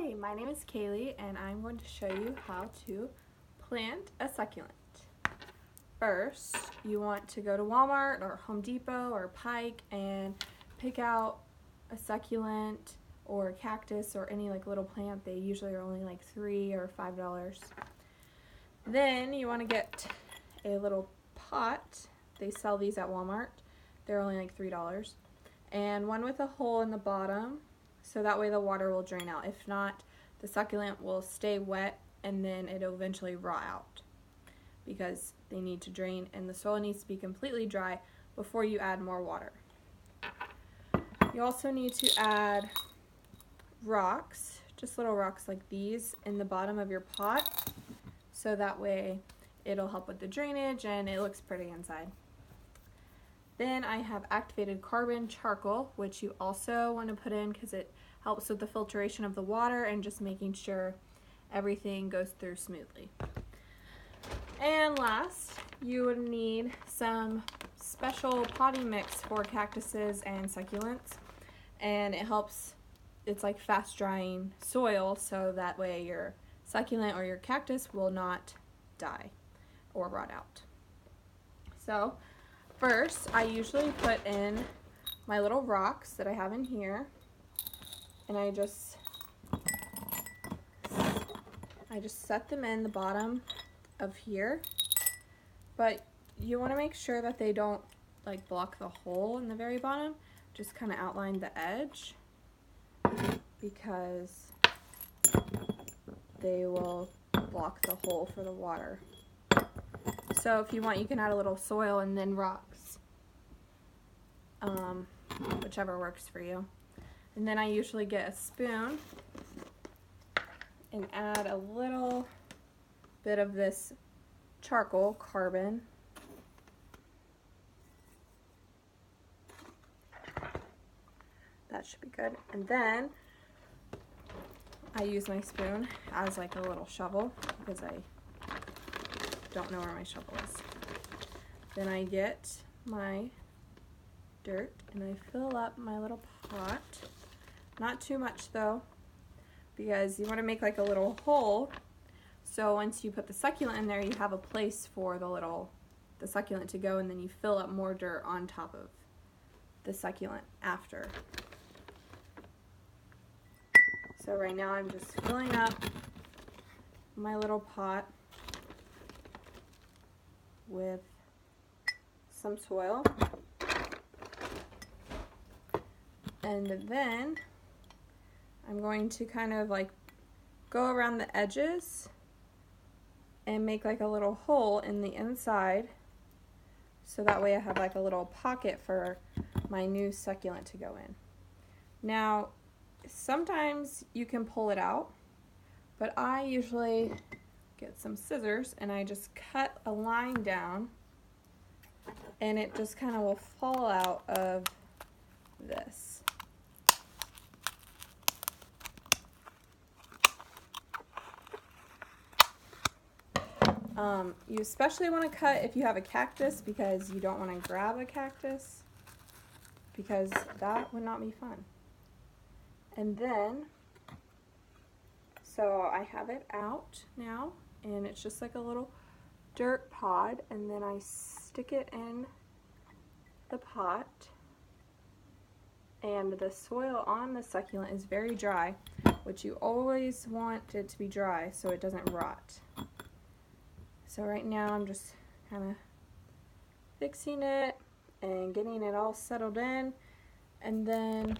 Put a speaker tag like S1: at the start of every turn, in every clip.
S1: Hi, my name is Kaylee and I'm going to show you how to plant a succulent. First, you want to go to Walmart or Home Depot or Pike and pick out a succulent or a cactus or any little plant. They usually are only like $3 or $5. Then you want to get a little pot. They sell these at Walmart. They're only like $3. And one with a hole in the bottom, so that way the water will drain out. If not, the succulent will stay wet and then it'll eventually rot out because they need to drain and the soil needs to be completely dry before you add more water. You also need to add rocks, just little rocks like these, in the bottom of your pot, so that way it'll help with the drainage and it looks pretty inside. Then I have activated carbon charcoal, which you also want to put in because it helps with the filtration of the water and just making sure everything goes through smoothly. And last, you would need some special potting mix for cactuses and succulents. And it helps, it's like fast drying soil, so that way your succulent or your cactus will not die or rot out. So first, I usually put in my little rocks that I have in here, and I just set them in the bottom of here, but you want to make sure that they don't block the hole in the very bottom. Just kind of outline the edge because they will block the hole for the water. So if you want, you can add a little soil and then rocks, whichever works for you. And then I usually get a spoon and add a little bit of this charcoal carbon. That should be good. And then I use my spoon as like a little shovel because I don't know where my shovel is. Then I get my dirt and I fill up my little pot. Not too much though, because you want to make like a little hole, so once you put the succulent in there, you have a place for the succulent to go, and then you fill up more dirt on top of the succulent after. So right now I'm just filling up my little pot with some soil, and then I'm going to kind of go around the edges and make like a little hole in the inside, so that way I have like a little pocket for my new succulent to go in. Now sometimes you can pull it out, but I usually get some scissors and I just cut a line down, and it just kind of will fall out of this. You especially want to cut if you have a cactus, because you don't want to grab a cactus, because that would not be fun. And then, so I have it out now, and it's just like a little dirt pod, and then I stick it in the pot, and the soil on the succulent is very dry, which you always want it to be dry so it doesn't rot. So right now I'm just kind of fixing it and getting it all settled in, and then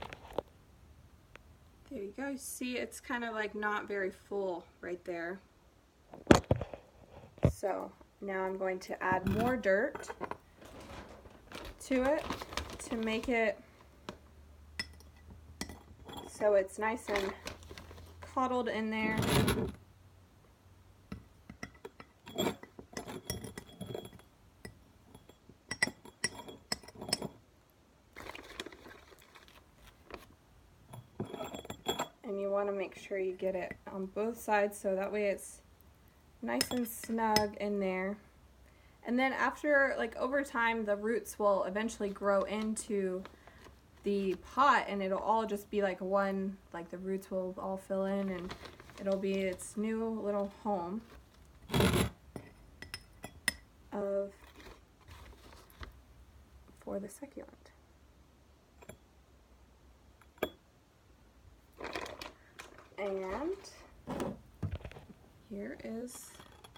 S1: there you go. You see it's kind of not very full right there. So now I'm going to add more dirt to it to make it so it's nice and coddled in there. And you want to make sure you get it on both sides, so that way it's nice and snug in there. And then after, over time, the roots will eventually grow into the pot, and it'll all just be like one, like the roots will all fill in, and it'll be its new little home for the succulent. And here is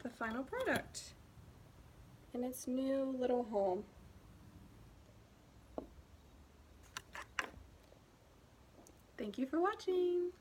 S1: the final product in its new little home. Thank you for watching.